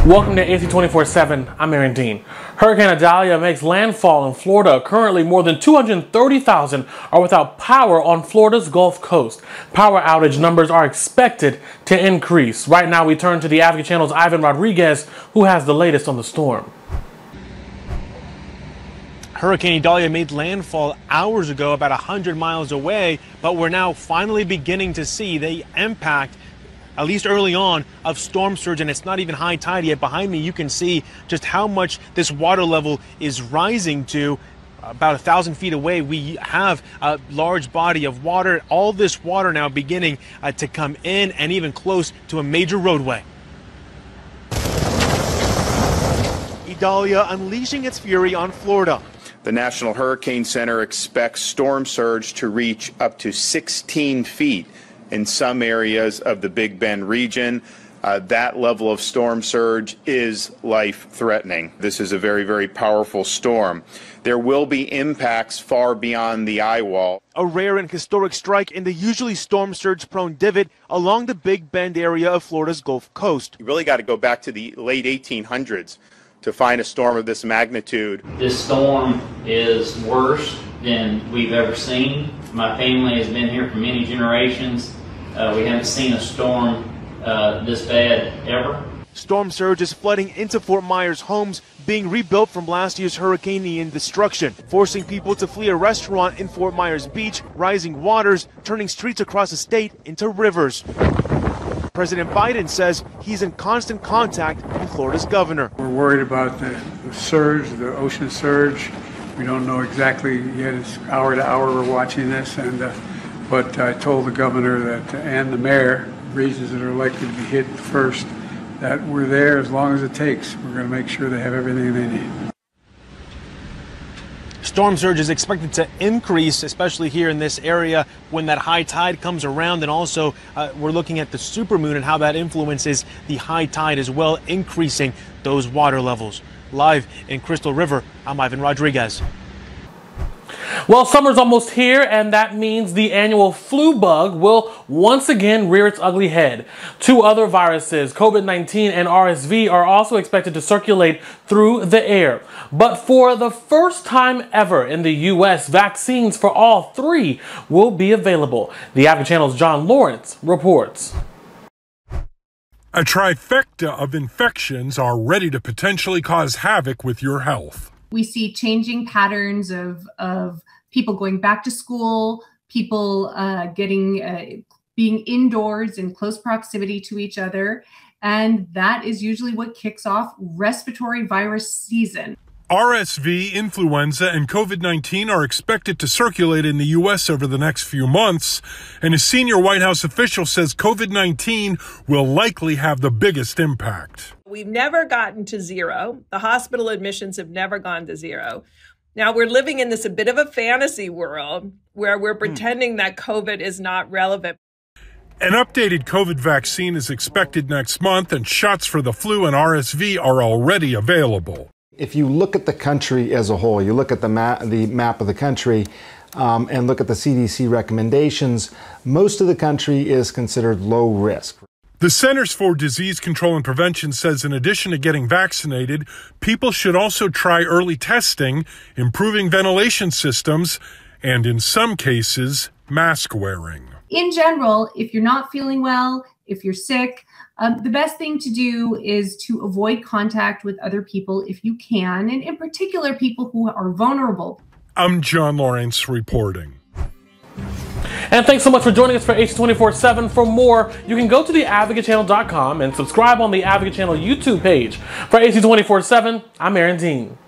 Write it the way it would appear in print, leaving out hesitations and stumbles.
Welcome to AC 24/7. I'm Aaron Dean. Hurricane Idalia makes landfall in Florida. Currently, more than 230,000 are without power on Florida's Gulf Coast. Power outage numbers are expected to increase. Right now, we turn to the Advocate Channel's Ivan Rodriguez, who has the latest on the storm. Hurricane Idalia made landfall hours ago, about 100 miles away, but we're now finally beginning to see the impact, at least early on, of storm surge, and it's not even high tide yet. Behind me, you can see just how much this water level is rising to. About 1,000 feet away, we have a large body of water. All this water now beginning to come in and even close to a major roadway. Idalia unleashing its fury on Florida. The National Hurricane Center expects storm surge to reach up to 16 feet in some areas of the Big Bend region. That level of storm surge is life-threatening. This is a very, very powerful storm. There will be impacts far beyond the eye wall. A rare and historic strike in the usually storm surge-prone divot along the Big Bend area of Florida's Gulf Coast. You really got to go back to the late 1800s to find a storm of this magnitude. This storm is worse than we've ever seen. My family has been here for many generations. We haven't seen a storm this bad ever. Storm surge is flooding into Fort Myers homes being rebuilt from last year's Hurricane Ian destruction, forcing people to flee a restaurant in Fort Myers Beach, rising waters, turning streets across the state into rivers. President Biden says he's in constant contact with Florida's governor. We're worried about the surge, the ocean surge. We don't know exactly yet. It's hour to hour we're watching this, but I told the governor that and the mayor, regions that are likely to be hit first, that we're there as long as it takes. We're going to make sure they have everything they need. Storm surge is expected to increase, especially here in this area when that high tide comes around, and also we're looking at the supermoon and how that influences the high tide as well, increasing those water levels. Live in Crystal River, I'm Ivan Rodriguez. Well, summer's almost here, and that means the annual flu bug will once again rear its ugly head. Two other viruses, COVID-19 and RSV, are also expected to circulate through the air. But for the first time ever in the U.S., vaccines for all three will be available. The Advocate Channel's John Lawrence reports. A trifecta of infections are ready to potentially cause havoc with your health. We see changing patterns of people going back to school, people being indoors in close proximity to each other, and that is usually what kicks off respiratory virus season. RSV, influenza, and COVID-19 are expected to circulate in the U.S. over the next few months, and a senior White House official says COVID-19 will likely have the biggest impact. We've never gotten to zero. The hospital admissions have never gone to zero. Now we're living in a bit of a fantasy world where we're pretending that COVID is not relevant. An updated COVID vaccine is expected next month, and shots for the flu and RSV are already available. If you look at the country as a whole, you look at the map of the country and look at the CDC recommendations, most of the country is considered low risk. The Centers for Disease Control and Prevention says in addition to getting vaccinated, people should also try early testing, improving ventilation systems, and in some cases, mask wearing. In general, if you're not feeling well, if you're sick, the best thing to do is to avoid contact with other people if you can, and in particular, people who are vulnerable. I'm John Lawrence reporting. And thanks so much for joining us for AC 24/7. For more, you can go to theadvocatechannel.com and subscribe on the Advocate Channel YouTube page. For AC 24/7, I'm Aaron Dean.